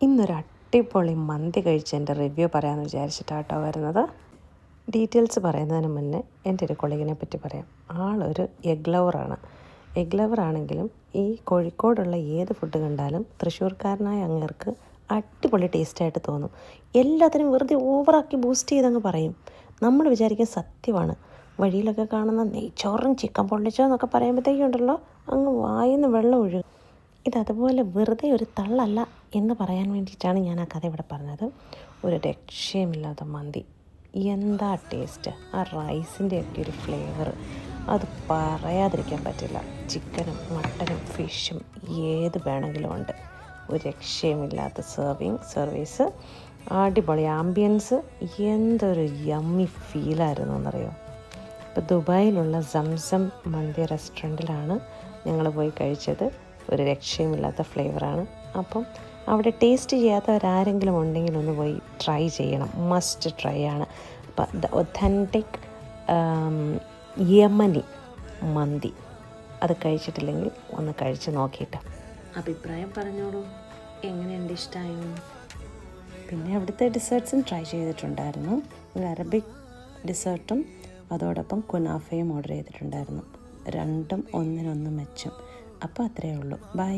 ഇന്നൊരു അടിപൊളി മന്തി കഴിച്ചതിൻ്റെ റിവ്യൂ പറയാമെന്ന് വിചാരിച്ചിട്ടാട്ടോ വരുന്നത്. ഡീറ്റെയിൽസ് പറയുന്നതിന് മുന്നേ എൻ്റെ ഒരു കൊളീഗിനെ പറ്റി പറയാം. ആളൊരു എഗ് ലവറാണ്. എഗ് ലവറാണെങ്കിലും ഈ കോഴിക്കോടുള്ള ഏത് ഫുഡ് കണ്ടാലും തൃശ്ശൂർക്കാരനായ അങ്ങേർക്ക് അടിപൊളി ടേസ്റ്റായിട്ട് തോന്നും. എല്ലാത്തിനും വെറുതെ ഓവറാക്കി ബൂസ്റ്റ് ചെയ്തങ്ങ് പറയും. നമ്മൾ വിചാരിക്കും സത്യമാണ്. വഴിയിലൊക്കെ കാണുന്ന നെയ്ച്ചോറും ചിക്കൻ പൊള്ളിച്ചോ എന്നൊക്കെ പറയുമ്പോഴത്തേക്കുണ്ടല്ലോ അങ്ങ് വായിന്ന് വെള്ളം ഒഴുകും. ഇതതുപോലെ വെറുതെ ഒരു തള്ളല്ല എന്ന് പറയാൻ വേണ്ടിയിട്ടാണ് ഞാൻ ആ കഥ ഇവിടെ പറഞ്ഞത്. ഒരു രക്ഷയുമില്ലാത്ത മന്തി, എന്താ ടേസ്റ്റ്! ആ റൈസിൻ്റെയൊക്കെ ഒരു ഫ്ലേവർ അത് പറയാതിരിക്കാൻ പറ്റില്ല. ചിക്കനും മട്ടനും ഫിഷും ഏത് വേണമെങ്കിലും ഉണ്ട്. ഒരു രക്ഷയുമില്ലാത്ത സർവീസ്, അടിപൊളി ആംബിയൻസ്, എന്തൊരു യമ്മി ഫീലായിരുന്നു എന്നറിയോ. ഇപ്പോൾ ദുബായിലുള്ള സംസം മന്തി റെസ്റ്റോറൻറ്റിലാണ് ഞങ്ങൾ പോയി കഴിച്ചത്. ഒരു രക്ഷയുമില്ലാത്ത ഫ്ലേവറാണ്. അപ്പം അവിടെ ടേസ്റ്റ് ചെയ്യാത്തവരാരെങ്കിലും ഉണ്ടെങ്കിൽ ഒന്ന് പോയി ട്രൈ ചെയ്യണം, മസ്റ്റ് ട്രൈ ആണ്. അപ്പം ദ ഒത്തൻറ്റിക് യമനി മന്തി അത് കഴിച്ചിട്ടില്ലെങ്കിൽ ഒന്ന് കഴിച്ച് നോക്കിയിട്ട് അഭിപ്രായം പറഞ്ഞോളൂ, എങ്ങനെയുണ്ട്, ഇഷ്ടമായോ? പിന്നെ അവിടുത്തെ ഡിസേർട്ട്സും ട്രൈ ചെയ്തിട്ടുണ്ടായിരുന്നു. ഒരു അറബിക് ഡിസേർട്ടും അതോടൊപ്പം കുനാഫയും ഓർഡർ ചെയ്തിട്ടുണ്ടായിരുന്നു. രണ്ടും ഒന്നിനൊന്ന് മെച്ചം. അപ്പോൾ അത്രയേ ഉള്ളൂ. ബൈ.